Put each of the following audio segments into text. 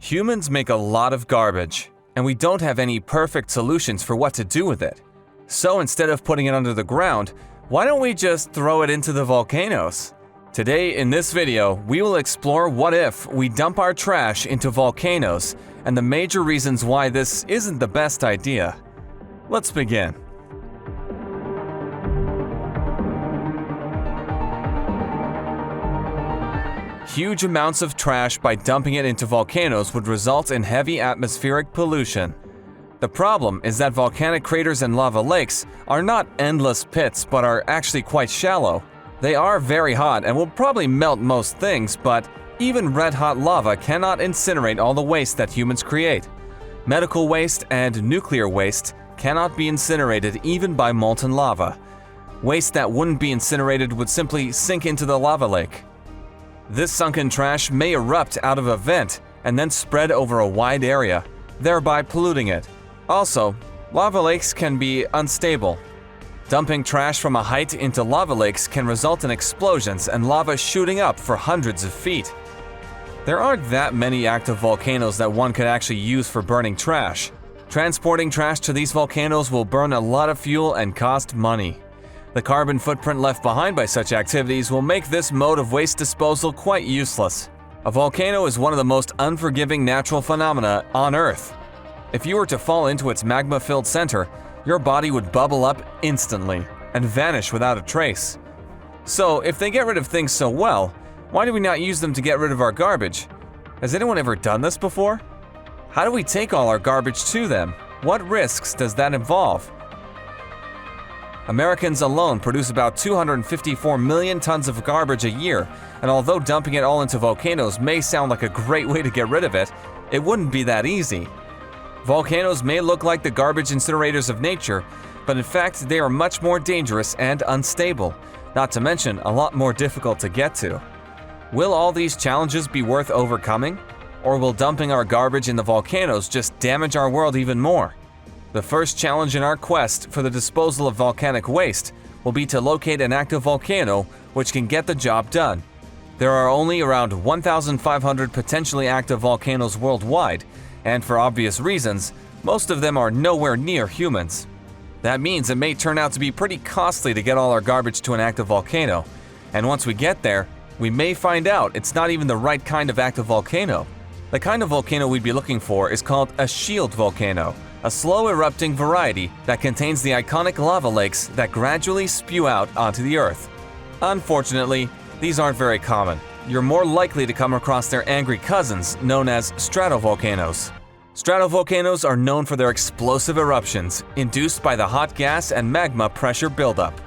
Humans make a lot of garbage, and we don't have any perfect solutions for what to do with it. So instead of putting it under the ground, why don't we just throw it into the volcanoes? Today in this video, we will explore what if we dump our trash into volcanoes and the major reasons why this isn't the best idea. Let's begin. Huge amounts of trash by dumping it into volcanoes would result in heavy atmospheric pollution. The problem is that volcanic craters and lava lakes are not endless pits but are actually quite shallow. They are very hot and will probably melt most things, but even red-hot lava cannot incinerate all the waste that humans create. Medical waste and nuclear waste cannot be incinerated even by molten lava. Waste that wouldn't be incinerated would simply sink into the lava lake. This sunken trash may erupt out of a vent and then spread over a wide area, thereby polluting it. Also, lava lakes can be unstable. Dumping trash from a height into lava lakes can result in explosions and lava shooting up for hundreds of feet. There aren't that many active volcanoes that one could actually use for burning trash. Transporting trash to these volcanoes will burn a lot of fuel and cost money. The carbon footprint left behind by such activities will make this mode of waste disposal quite useless. A volcano is one of the most unforgiving natural phenomena on Earth. If you were to fall into its magma-filled center, your body would bubble up instantly and vanish without a trace. So, if they get rid of things so well, why do we not use them to get rid of our garbage? Has anyone ever done this before? How do we take all our garbage to them? What risks does that involve? Americans alone produce about 254 million tons of garbage a year, and although dumping it all into volcanoes may sound like a great way to get rid of it, it wouldn't be that easy. Volcanoes may look like the garbage incinerators of nature, but in fact they are much more dangerous and unstable, not to mention a lot more difficult to get to. Will all these challenges be worth overcoming? Or will dumping our garbage in the volcanoes just damage our world even more? The first challenge in our quest for the disposal of volcanic waste will be to locate an active volcano which can get the job done. There are only around 1,500 potentially active volcanoes worldwide, and for obvious reasons, most of them are nowhere near humans. That means it may turn out to be pretty costly to get all our garbage to an active volcano, and once we get there, we may find out it's not even the right kind of active volcano. The kind of volcano we'd be looking for is called a shield volcano, a slow erupting variety that contains the iconic lava lakes that gradually spew out onto the Earth. Unfortunately, these aren't very common. You're more likely to come across their angry cousins, known as stratovolcanoes. Stratovolcanoes are known for their explosive eruptions, induced by the hot gas and magma pressure buildup.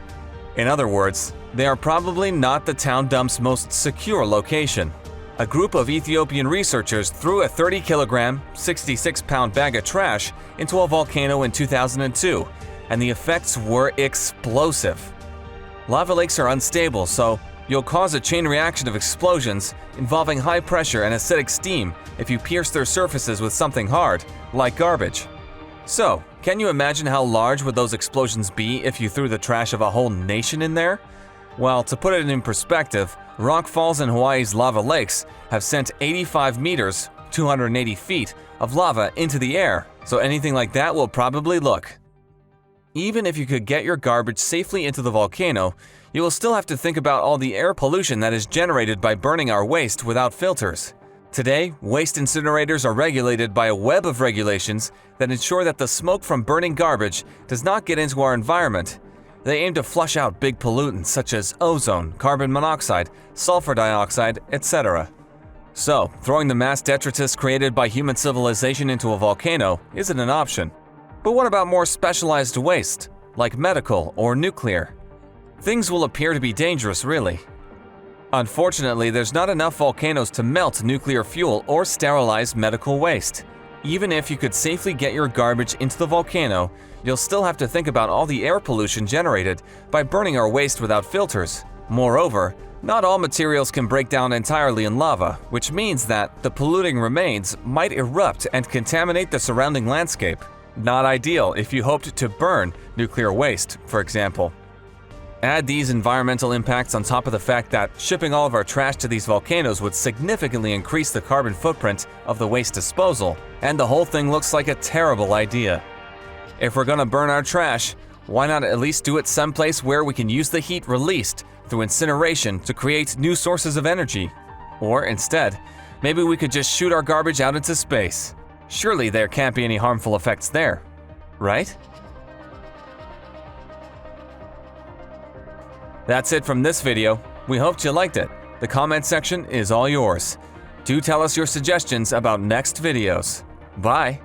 In other words, they are probably not the town dump's most secure location. A group of Ethiopian researchers threw a 30-kilogram, 66-pound bag of trash into a volcano in 2002, and the effects were explosive. Lava lakes are unstable, so you'll cause a chain reaction of explosions involving high pressure and acidic steam if you pierce their surfaces with something hard, like garbage. So, can you imagine how large would those explosions be if you threw the trash of a whole nation in there? Well, to put it in perspective, rock falls in Hawaii's lava lakes have sent 85 meters, 280 feet, of lava into the air, so anything like that will probably look. Even if you could get your garbage safely into the volcano, you will still have to think about all the air pollution that is generated by burning our waste without filters. Today, waste incinerators are regulated by a web of regulations that ensure that the smoke from burning garbage does not get into our environment. They aim to flush out big pollutants such as ozone, carbon monoxide, sulfur dioxide, etc. So, throwing the mass detritus created by human civilization into a volcano isn't an option. But what about more specialized waste, like medical or nuclear? Things will appear to be dangerous, really. Unfortunately, there's not enough volcanoes to melt nuclear fuel or sterilize medical waste. Even if you could safely get your garbage into the volcano, you'll still have to think about all the air pollution generated by burning our waste without filters. Moreover, not all materials can break down entirely in lava, which means that the polluting remains might erupt and contaminate the surrounding landscape. Not ideal if you hoped to burn nuclear waste, for example. Add these environmental impacts on top of the fact that shipping all of our trash to these volcanoes would significantly increase the carbon footprint of the waste disposal, and the whole thing looks like a terrible idea. If we're gonna burn our trash, why not at least do it someplace where we can use the heat released through incineration to create new sources of energy? Or instead, maybe we could just shoot our garbage out into space. Surely there can't be any harmful effects there, right? That's it from this video. We hoped you liked it. The comment section is all yours. Do tell us your suggestions about next videos. Bye!